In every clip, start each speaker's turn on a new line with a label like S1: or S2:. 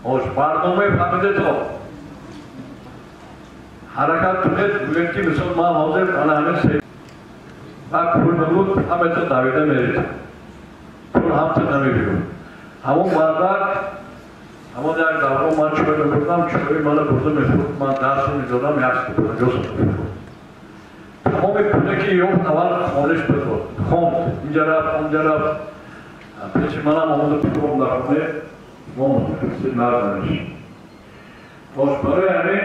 S1: Hoş, pardon hamide to. Harakat tuhet bugünkü Müslüman Hazret Allah'ın sevgisi. Bak kurduğu hamide davide merit. Kur hamd namiyor. Hamon bardak, hamon der davro man çöre buradan çöre malı burada mevcut. Man dersin mizoram yaşlı burada. Hamon bir pudeki yok navar konuş burada. Hond, incerap. Peşimana Mahmut'u tutumlar ne? Mahmut, sinirlenmiş. Hoş para yani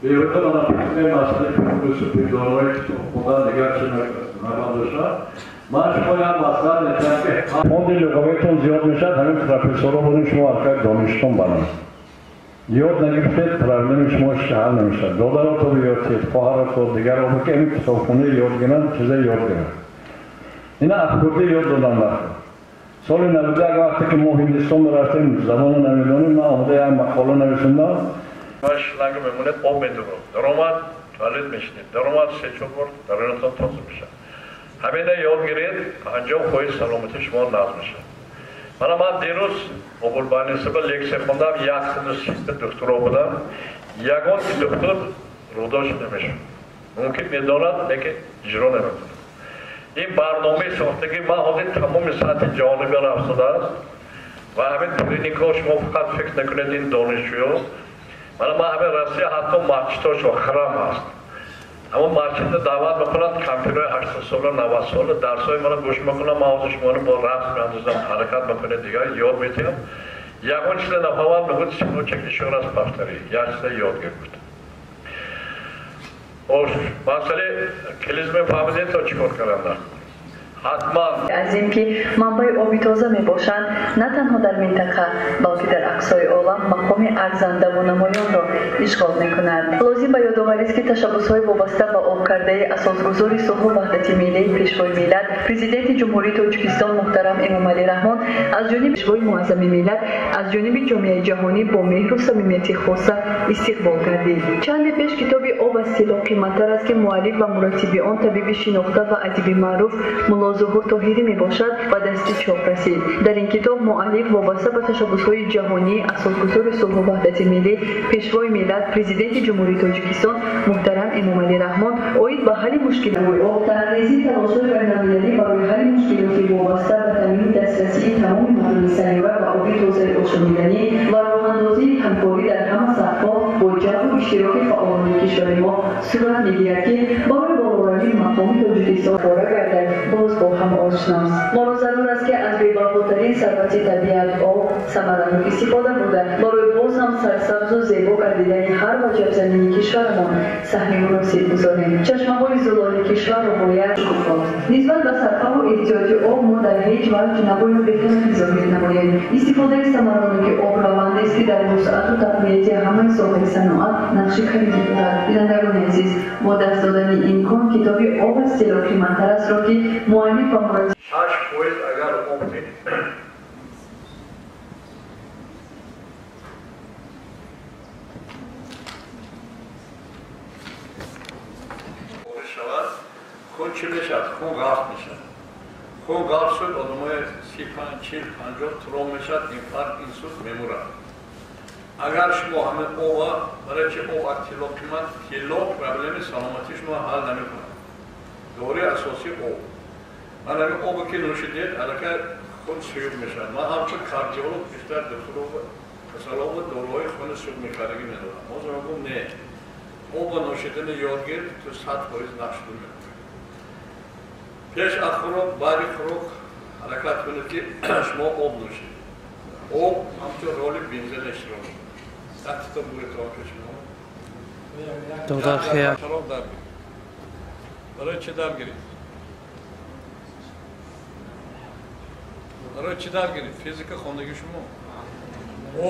S1: bir yılda bana ne masada kurulusu bir zorlayı ondan diğer şeyler arkadaşlar. Maaş koyan maslar ne sanki? 10 yıl gaveton ziyad meşat همین پروفسورها بودیم شما آخر دانشتون بنا. یاد نگرفتید پرابلم شما حل نمیشه. دلار تو بیارید، خواهر تو دیگر رو که این کتابخونه یاد گیرن چیزی یاد گیرن. اینا افکاری یاد دادن وقت. سال 90 وقتی که ما هندوستان رفتیم زمان نمیدونیم من آمده یک مقاله نوشتم. باش لنگ میمونه آب میدونم. درآمد تولید میشه. درآمد سه چهار درآمدتان تازه میشه. همین یاد گیرید انجام خواهی سلامتی شما ناز میشه. من دیروز قربانی سبب لکسه خوندم یک سیست دکتر بودم. یگان دکتر روداش نمیشه. ممکن میداند لیکن اجرا نمیکنه. این برنامه ساختگی ما حاضر تمام سطح جانبی را افزوده است و همین کلینیک‌ها شما فقط فکر نکنید این دانشجویان من همین روسیه حتی مسجدهاش خرم است اما مسجد دعوت میکنند کامپیوتر 80 ساله 90 ساله درسای من گوش میکنم ما حاضر شما رو با رقص میاندازم حرکت میکنید دیگه یاد میتونم یگان چیز نفهمم میگوید شما چه کشور است پختری یک چیز یادگیر بود Hoş, مسئله کلیزم فهمیدید تا چیکار کردن؟
S2: از اینکه منبع آبی تازه می باشند نه تنها در منطقه بلکه در اقصای عالم مقام ارزنده و نمایان را اشغال می کنند. لازم به یادآوری است که تشبس‌های وابسته به آب کرده اساسگذار صلح و وحدت ملی پیشوای ملت پرزیدنت جمهوری تاجیکستان محترم امامعلی رحمان از جانب پیشوای معظم ملت از جانب جامعه جهانی با مهر و صمیمیت خاصه استقبال گردید. چند پیش کتاب آب از طلا قیمت‌تر است که مؤلف و مرتب آن طبیب شناخته و ادیب معروف ظهور طاهری می باشد و دست چاپ رسید. در این کتاب مؤلف وابسته به تشبس‌های جهانی اساسگذار صلح و وحدت ملی پیشوای ملت پرزیدنت جمهوری تاجیکستان محترم امامعلی رحمان اوید به حل مشکلات آب تحریزی تلاش‌های بین‌المللی برای حل مشکلات وابسته به تامین دسترسی تمام مردم سیاره و آبی توسعه آشامیدنی و راه‌اندازی همکاری در همه سطح‌ها با جهت و اشتراک فعالان کشور ما صورت می‌گیرد که برای بالارسی مقام تاجیکستان کار گردد باز با هم آشناست. ما را ضرور است که از بی‌بهاترین ثروت طبیعت آب ثمرانه استفاده بوده برای باز هم سرسبز و زیبا گردیدن هر وجب زمینی کشورمان صحنه مناسب گذاریم. چشمه‌های زلال کشور را باید شکافت. نسبت به صرفه و احتیاج آب ما در هیچ وجه نباید بهتر ظاهر نماییم. استفاده ثمرانه آب روند است که در وسعت و تقویت همه ساحل صنعت نقش کلیدی دارد. بینندگان عزیز با دست دادن امکان کتاب آب از طلا قیمت‌تر است را که مؤلف و مرتب
S1: اگر ممکن شود خون چی میشد؟ خون غرق میشد خون غرق شد آدمای 35 40 50 تروم میشد اینفارکت اینسولت میمورد اگر شما همه اوه برای چه اوه طلا قیمت طلا پرابلم سلامتی شما حل نمیکنه دوره اساسی اوه من همین اوه که نوشیدید علاقه خون سیوب میشد من همچون کاردیولوگ بیشتر دکتر کسالام و داروهای خون سیوب میکردگی میدارم ما زمان نه اوه نوشیدن یادگیر تو 100% نقش میکنه پیش از خوراک بعد خوراک حرکت کنید که شما آب نوشید آب همچون رول بنزین اشتراک میکنه تا بوی تو که شما
S3: دکتر خیر
S1: برای چه درگیرید؟ برای چه درگیرید؟ فیزیک خوندگی شما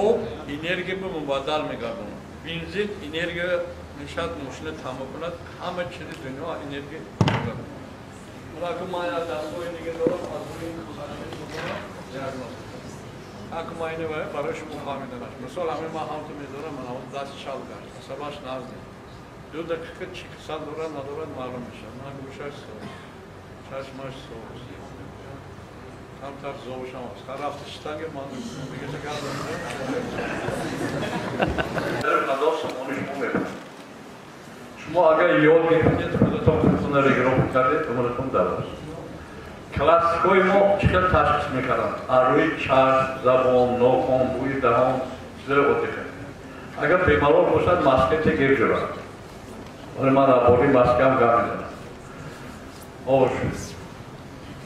S1: آب انرژی به مبادل میگردونه بنزین انرژی نشد ماشین تمام کند همه چیز دنیا انرژی میگردونه اگر ما یا دستای دیگه دارم از روی این خزانه میکنم دیاگنوز اگر ما اینه برای شما فهمیده نشه مثلا همین ما هم تو میذارم من هم دست چال گشت سباش نازدیم 2 دقیقه چی کسان دارن ندارن معلوم میشه من گوشش سوز چشمش سوز Kamtar zavuşamaz. Karafta şitange mandı. Bir gece kaldı. Nadolsam 13 mu verir. Şuma aga yol getirdiğinde burada toplumuna regional kardı, umurtum davranır. Klassikoy mu çıkar taş kısmı karan. Arui, çar, zabon, nokon, buyu, dahon, sizlere otekar. Aga bemalor boşan maskete geliyor. Onlar da boli maskam gamile. Olur.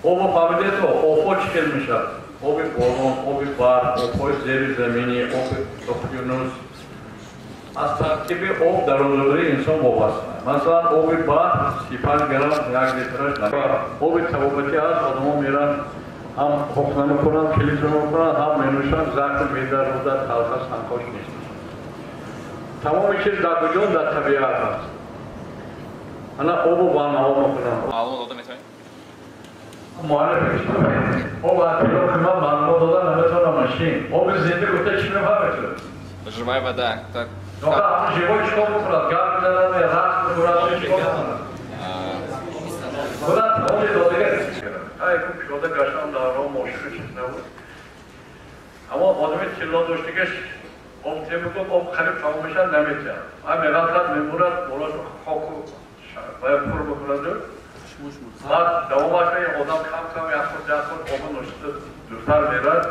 S1: O bu familya da o çıkılmışlar. O bir bolon, o bir bar, o bir zeri zemini, o bir okyanus. Aslında gibi o darılları insan babasına. Mesela o bir bar, sipan gelen yak getirir. O bir tavukati az adamı miran ham hoknamı kuran, kilitronu kuran, ham menuşan zaten medarında talha sankoş niştir. Tamam için da bugün da tabiat var. Ana o bu bana o mu kuran?
S4: Ağlama oldu mesela.
S1: Muhalefet işte. O vakti o kıma bankodadan evet ona maşin. O bir zinde kutu çıkıyor var mı?
S4: Живая вода. Так.
S1: Yok ama живой çıkıyor kurat. Gâmilere ve rahat kuratı çıkıyor. Kurat o bir dolayı. Hayır bu şurada kaçtan daha o moşunu çıkıyor. Ama o zaman kirli dostu geç. O temizlik o kalip kalmışlar demek ya. Ay megatrat memurat orası koku. Bayağı kurbu kuradı. Bak devam başlayı odam kam yapır onun üstü dürtar verir.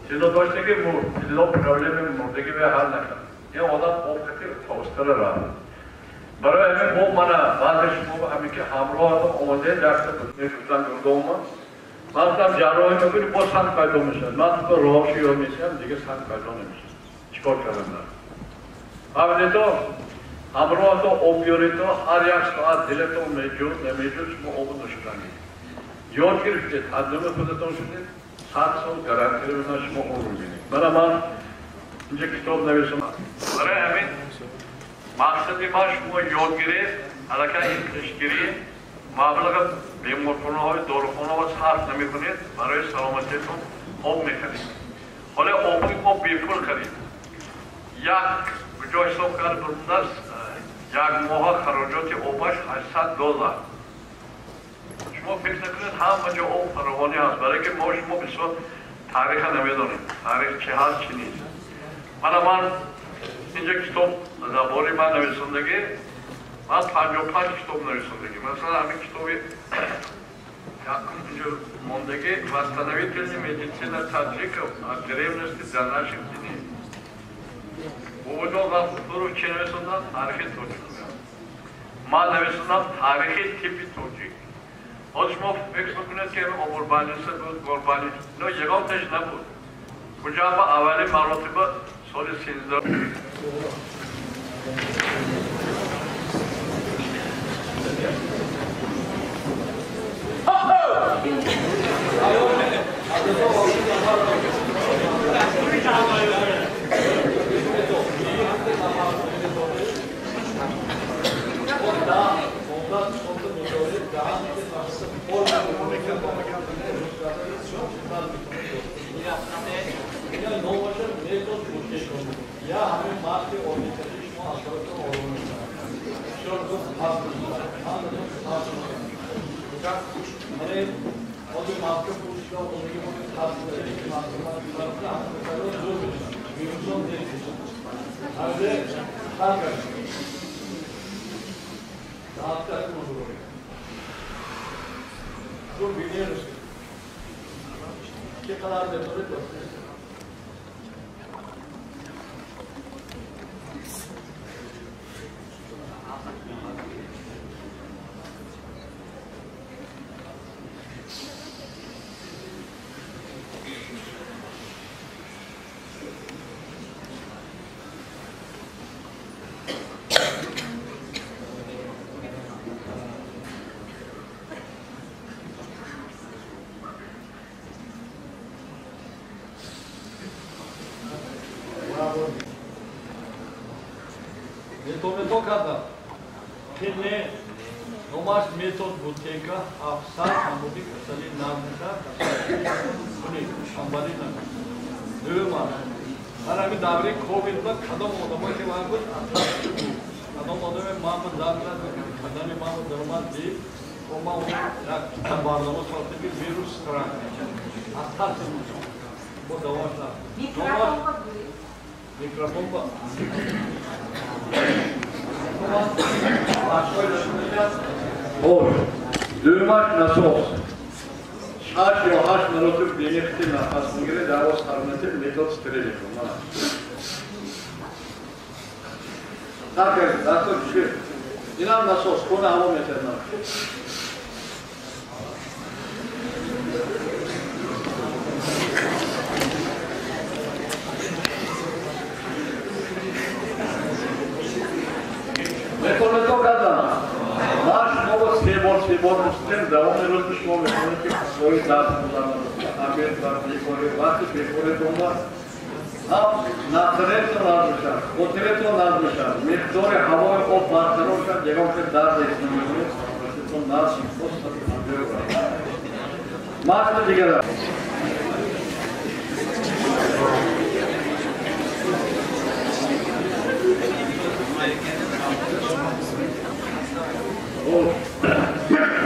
S1: Kirli dostaki bu kirli problemi buradaki ve hal ne kadar. Ya odam o kadar tavustırır abi. Bara emin bu bana bazı şu hamiki hamro adam o model yaptı. Ne şuradan gördü olma. Bazıdan jarro oyunu bu san kaydolmuşlar. Bazı roşi olmuşlar, diğer san kaydolmuş. Çıkort kalınlar. Abi ne to? Hamro adam o biyorito her yaşta dileto mevcut şu o bunu şuradan. Yol girişte adımı kudaton şimdi saat sol garantili bir naşma olur beni. Bana man ince kitap nevisim. Bara emin maksudi baş bu yol giri, hareket ilişkiri, mablağa memur konu hoy, doğru konu var, saat nemi kuni, baraya selametim, ob mekani. Hole obu biful kari. Yak, ucoy sokar bunlar, yak moha karojoti obaş $8. Şuma fikir kılın ham acı o paravani has. Baraya ki moş mu biso tariha nemedoni, tarih çehaz çini. Bana man ince kitap zabori man nevisindeki, man panjopan kitap nevisindeki. Mesela amin kitabı yakın ince mondaki vastanevi telini medicina tadrika drevnosti canlaşık dini. Bu video lafları çevresinden tarihi tocuk. Man nevisinden tarihi tipi tocuk. Osmov ekspertler ki o kurbanisi bu kurbani. No yegam teş ne bu? Kucağıma avali marotibı soru sinzde. Ya hमें बात के और भी चीज को आकर तो और शोर को खास का मैंने और भी माफ के पूछ लो उनके को खास करके माफ का जो म्यूजियम दे आगे खास कर रात का मौजूद है जो वीडियो के करार दे तो Metodă. Tine numai metod buteca afsa amudi cătălin namneta cătălin șambalina. Döma. Ara mi davri covid la kadam odama ke vagut kadam odame mamă davra kadam mamă dărmat di Olur. Düğmaş nasıl olsun? Haş yo haş narotup denekti nafasını göre davos harmanatı metot stürecek olmalı. Takır, nasıl bir şey? İnan nasıl olsun? Konu hava meterine. Meto kazana. Naš novo svebor muslim da on rozlično mehanike svoji dati ambijentar prikore, vati prikore doma. Na tereto nazmışlar, o tereto nazmışlar. Mektore havaya o parçaroşa, devamlı dar destekliyor. Son nasıl posta diyor. Maçta diğer.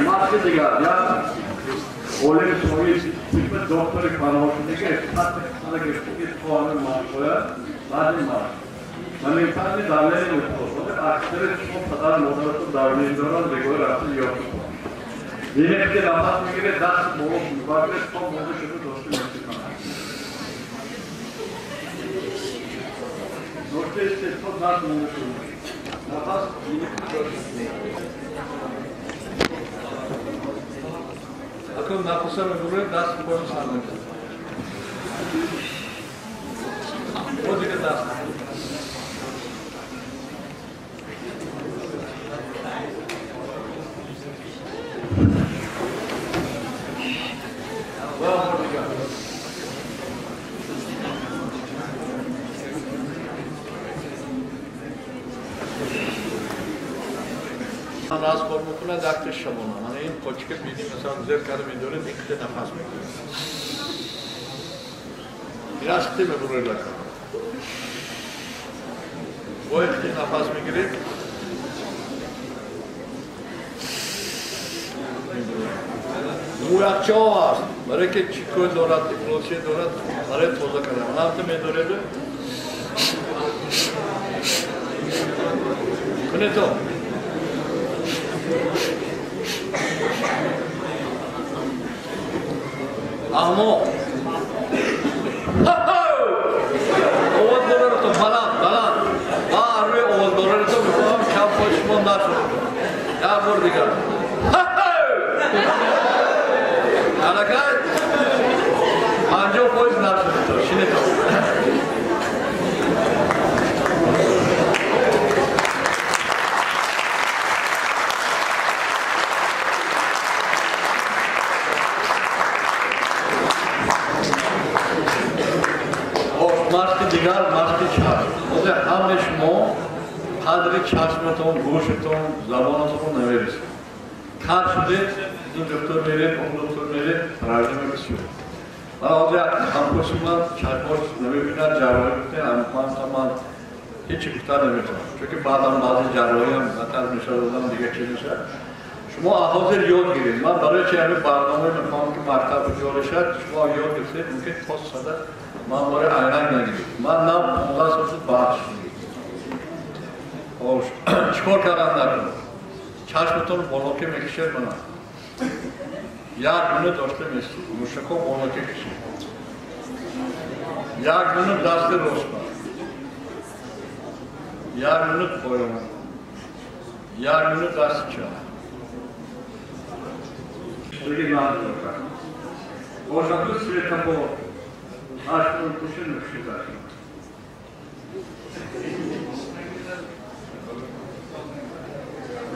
S1: Maçta diğer ya. Olay soruyu hikmet doktoru kanalındaki sana geçtiği puanı maaşoya zaten maaş. Momentanli davranışın oldu. Aksine son kadar moderatör davranışların regülasyonu yok. Yine bir rahatlığı gibi ders boğuş mübarek son modu şunu dostum yaptık. Nokta işte son ders modu şunu. Nefas yine akıl nafasa müdürü ders konu sağlanacak. O dikkat ders. Naz formukuna dakika şamona. Hani en koçke bildiğim mesela güzel karım ediyorum, ikide nefas bekliyorum. Biraz değil mi burayla? O ikide nefas mı girip? Muyaçoğaz. Bereket çıkıyor dorat, ikloşe dorat, hareket toza kadar. Ne yaptım ediyordu? Kıneto. Ahmo. Oğuz doları to balan. Ağrı oğuz doları to bu kam koşmanlar. Ya burdiga. Alakat. Anjo koş nasıl? Şimdi to. Diğer maske çağır. O da hamleşmo, kadri çarşmaton, boşuton, zamanatonu ne verir? Karşıda doktorları, doktorları tercüme kısıyor. O da hamkoşman, çarşmos, nöbetler cevabı, amman tamam hiç kurtaramıyor. Çünkü bazı cevabı zaten müsaadenizle bir geçirirse. Şuma hazır yol girin. Ben böyle çevrimi bağlamayı mı ki marka bu yol işler. Şuma yol girsek mümkün tossa da ben böyle ayran gidiyorum. Ben ne yapayım? Ondan sonra bağışlayayım. Hoş. Çıkor karanlar. Çarşmıtonu bolokye mekişer bana. Ya günü dostum eski. Muşako bolokye kişi. Ya günü dastır osma. Ya günü koyma. Ya günü dastır çağır. Bugün lazım olacak. Boşaklı süre kapı oldu. Aşkın kuşun öksüzler.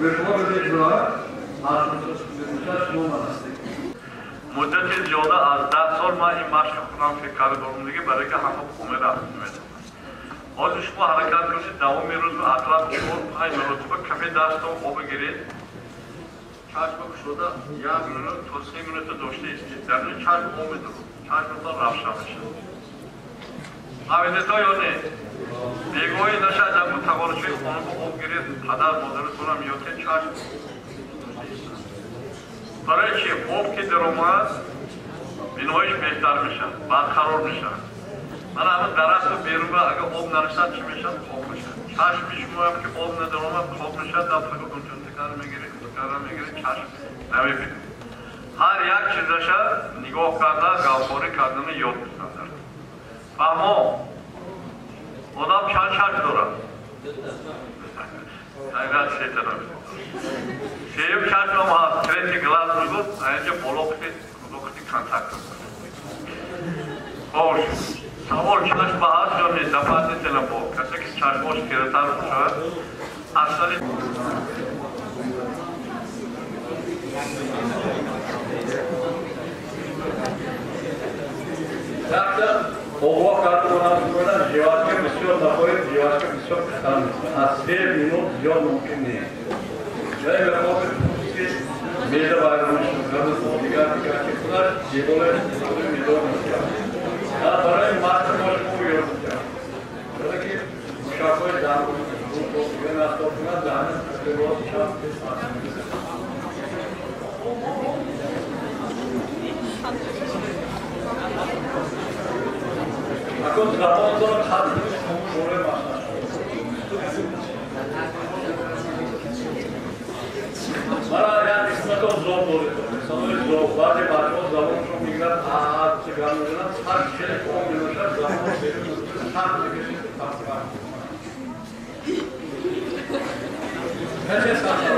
S1: Ve bu arada dua, aşkın kuşun olmaması. Müddet yolda az daha sorma imaş kuran fikari durumundaki baraka hamı kumera hükümeti. O düşman harekat kuşu devam ediyoruz ve akrab çoğun pay merotuba kafe dağıstı oba geri. Çarşma kuşu da ya günü, tosya günü de doşta istediklerini çarşma olmadı. Çarşmadan rafşamışız. Avede doyone. Begoyi naşa bu tagoruçu onu bu ob geri kadar modeli soramıyorken çarşma. برای چی؟ خوب که در اومد بینایش بهتر میشن، بدقرار میشن. من همه درست بیرون اگه خوب نرسد چی میشن؟ خوب میشن. چشم شما هم که خوب ندر اومد خوب میشن، دفعه که کنتون تکر میگیری، چشم نمیبینید. هر یک چیزش نگاه کردن، گفتگو کردن یاد میکنن. فهمو آدم چند شرط داره؟ اگر سه طرف سیم شرط هم هست. تریتی گلاس میگود اینجا بلوکتی کنتاکت خوش سوال چنش بحث یا نیست دفعاتی تلفون کسی که چشماش گرفتر باشه اصلی Ого, как у нас было, девочка, все находит, девочка, все там. А 7 минут ждем мукины. Я его хочу пустить, между вами, чтобы бегать, куда, делать, а порой мастер может уйти. Все-таки шагой дам, я на 100 минут дам, это вот час. Acum tramontul hadis problema asta. Mara ya ismako zor boruyor. Sonra zor bazı bazı zaman çok migrat çıkarmalarına her şey olmuyorlar. Zaman veriyor. Sadece bir şey var. Her şey sadece.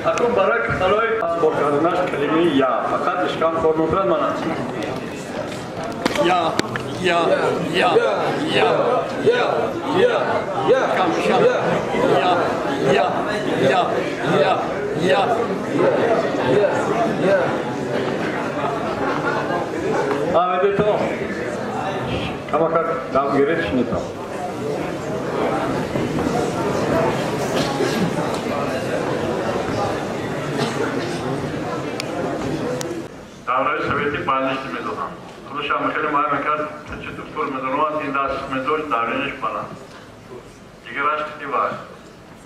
S1: Acum bărac noi borcadunaș pelimi ya fakat işkan formutran mana. Ya Ahmet tamam. Ama kak dam gereç şimdi tamam. Davranış Sovyeti paylaştı medodan. Konuşan mekeli maymekar çıtıktır medonovat indas medoş davranış bana. Digeraş kiti var.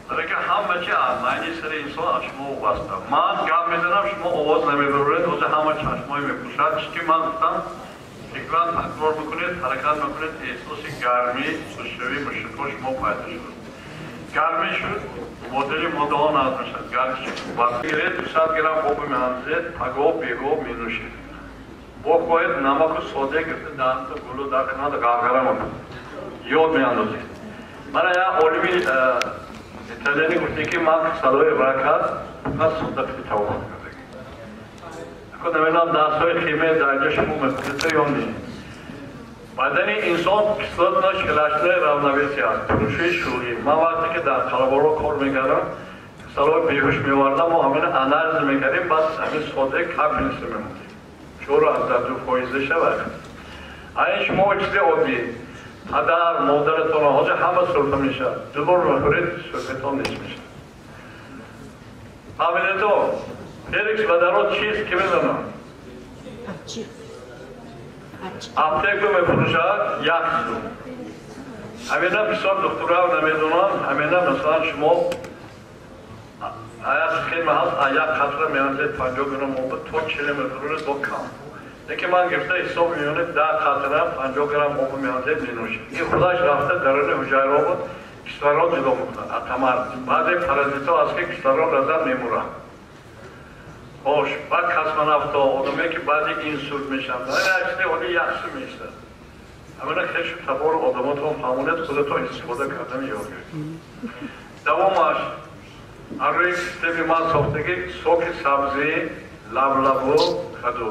S1: Araka ham maçı aynı sıra insan açma vasta. Man gam medanam şmo ovoz nemeberuret oza ham maçı açmayı mekuşat. Çünkü man tam ekran takvor mekunet, harakat mekunet esosi garmi suşevi müşkoş mo paylaşır. Garmi şu modeli modan azmışlar. Garmi şu. Bakire 200 gram kopu mehanzet, pago bego minuşi. Bu koyet namakı sode girdi dağıntı gulu dakına da gavgaram yol mehandozi. Bana ya olimi İtalya'nın kurtiki mak saloy bırakat, kas suda bir tavuk. Ako demelam daha sonra kime dağıca şumu mekulete yomdi. Badani insan kıslatına şilaştığı ravnavesi az. Turuşu şuhi. Ma vakti ki daha kalabalık kol megaram, saloy behuş mevarda mu hamine analiz megarim, bas amin sode kapin istemem. Çoğru azadü foizleşe var. Aynı şumu içde o bir. Adar, moderatona, hoca hama sırtmışa. Dubur ve hürret söketon içmiş. Hamile to. Felix Vadarot çiz kimin onu? аптеку мефурӯшад 1 сум. ҳамина бисёр духтурав намедонанд, ҳамина масалан шумо аяз хема ҳаст, як қатра меанзед 50 грамм обу то 40 мефурӯшад бо кам. Лекин ман гирифта ҳисоб меёнед 10 қатра 50 грамм обу меанзед менӯшед. ин худаш рафта даруни ҳуҷайраҳо буд кислород ҷудо мекунад. атамар баъзе паразитҳо ҳаст ки кислород разан мемуранд. хош баъд космонавтҳо одаме ки баъди инсульт мешаванд аксири оли 1 сум меистад. ҳамина хешу табору одамотон фаҳмонед худатон истифода кардан ёд гиред. давомаш аз рӯи системи ман сохтаги соки сабзӣ лавлаву каду.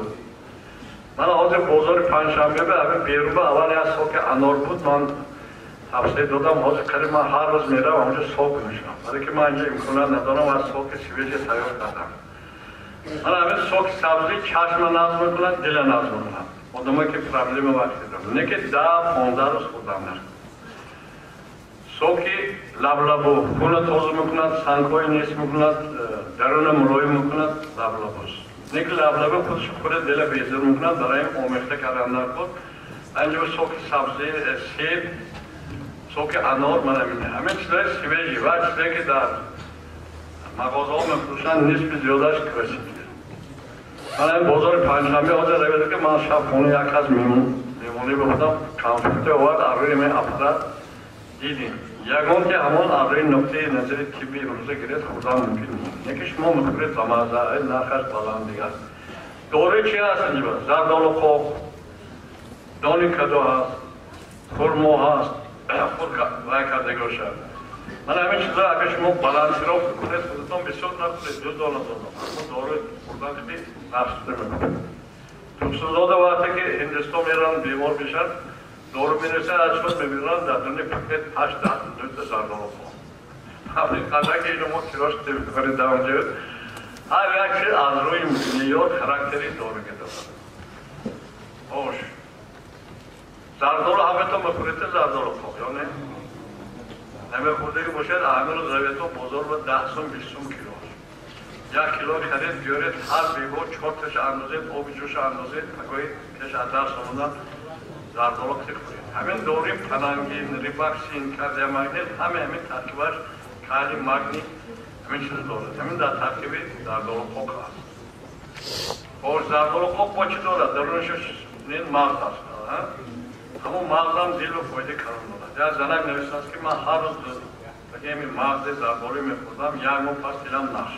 S1: ман ҳозир бозори панҷшанбе ҳамин беруба аввал як соки анор буд, ман тавсия додам, ҳозир қариб ман ҳар рӯз меравам онҷо сок мешавам, вале ки ман инҷо имконат надорам аз соки свежа тайёр кардам. ман ҳамин соки сабзӣ чашма назм мекунад, дила назм мекунад. одамое ки проблема вақти дорад, не ки 10-15 рӯз хӯрдан накунад. соки лавлаву хуна тоза мекунад, сангҳои нес мекунад, даруна мулоим мекунад, лавлавус. не ки лавлаву худаш худ дила безор мекунад, барои омехта кардан накун. анҷо соки сабзӣ, себ, соки анор ман ҳамин чизаи свежи ва чизае ки дар мағозаҳо мефурӯшанд нисби зиёдаш красиве. ман ҳамин бозори панҷшанбе ҳозир равед ки ман шаб хона як аз меҳмонӣ будам, конфетте овард аз рӯи ҳамин аппарат дидем. ягон ки ҳамон аз рӯи нуқтаи назари тиббӣ имрӯза гиред хӯрдан мумкин нест. не ки шумо мехӯред ба мазза, нархаш баланд дигар. дорои чи ҳаст инҷо? зардолу қоқ, дони каду ҳаст, хурмо ҳаст, вай кардагӣ бошад. ман ҳамин чизо агар шумо балансировка кунед, худатон бисёр накунед, ду дона додам. аммо дорои хӯрдан хеле нафсуда мекунед. тухсузода вақте ки ҳиндистон мераванд бемор мешанд, дору менависанд, аз худ мебинанд дар дуни пакет 8-10 минута зардолу қоқ. ҳамин қадар ки ino мо тирош мехӯред дар онҷо, ҳар як чиз аз рӯи меъёр характери доруга дорад. хош зардолу ҳаметон мехӯред зардолу қоқ ё не? намехӯрдаги бошад ҳамин рӯз раведто бозор ба 10 сум 20 сум кило. 1 кило харид биёред, ҳар бегор 4 таша андозед, оби ҷӯша андозед, агои кеш аз дарс омадан зардолу қоқ хӯред. ҳамин дори панангин, рибаксин, кардиомагнит, ҳамин таркибаш кали, магний, ҳамин чиз дорад. ҳамин дар таркиби зардолу қоқ ҳаст. хош зардолу қоқ бо чӣ дорад? дарунашаш мағз ҳаст. ҳамон мағзам дилу фоидаи калон дорад. як занак нависааст ки ман ҳар рӯз ҳамин мағзи зардолӣ мехӯрдам, як моҳ пас дилам наш.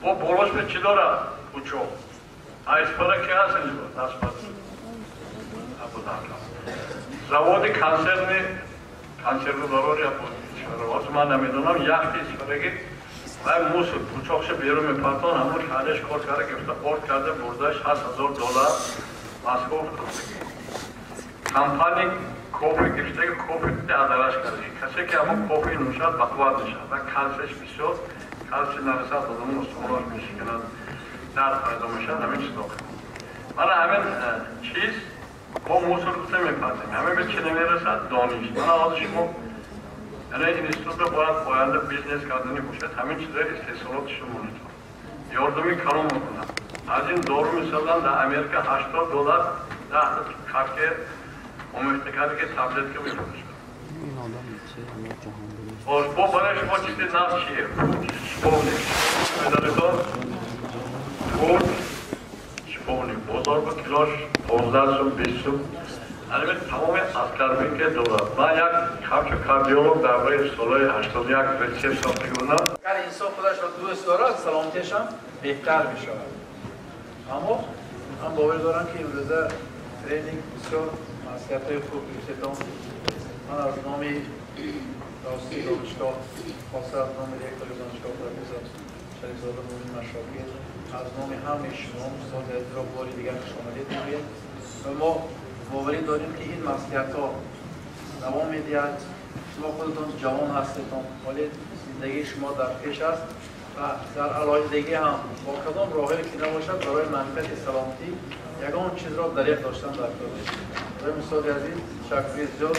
S1: бо болош ме чӣ дорад? пӯчоқ. айсбара ки ҳаст инҷо? заводи консервадорори ҳаст. ман намедонам яхти исфараги вай мусл пӯчоқша берун мепартон, ҳамон шаҳреш кор карда гирифта орд карда бурдаш $7000 масков компания кофе гирифтаги кофе адараш карда. касе ки ҳамон кофе нӯшад бақувват мешавад ва калсияш бисёр, калси нарасад одамон устухонаш мешиканад, дард пайдо мешавад. ҳамин чиз дохил. мана ҳамин чиз бо мусл гуфта мепардем. ҳамин бе чӣ намерасад? дониш. мана ҳозир шумо яъне институтда бояд оянда бизнес кардани бошад, ҳамин чизаи истеҳсолоти шумо метавонад ёрдами калон мекунад. аз ин дору мисалан дар америка $80 10 капка омехтакадаги таблетка мефурӯшад. хош бо барои шумо чизи нав чие? шиповник. медонедон фурд шиповник бозор ба килош 15 сум 20 сум. ҳамин тамоми аскарбинка дорад. ман як камчо кардиолог дар бораи солҳои 81 рецепт сохтаги будам.
S5: агар инсон худашро дӯст дорад, саломатиашам беҳтар мешавад. аммо ман бовар дорам ки имрӯза тренинг бисёр маслиҳатҳои хуб гирифтедам. ман аз номи раъиси донишгоҳ, хоса аз номи ректори донишгоҳ профессор шарифзода муъмин машрокӣ, аз номи ҳамаи шумо устоди азизро бори дигар хушомадед мегӯям. ва мо боварӣ дорем ки ин маслиҳатҳо давом медиҳад. шумо худатон ҷавон ҳастед, вале зиндагии шумо дар пеш аст ва дар алоҳидагӣ ҳам бо кадом роҳе ки набошад барои манфиати саломатӣ ягон чизро дариқ доштан дар кор. барои мисоли азиз ташаккури зиёд.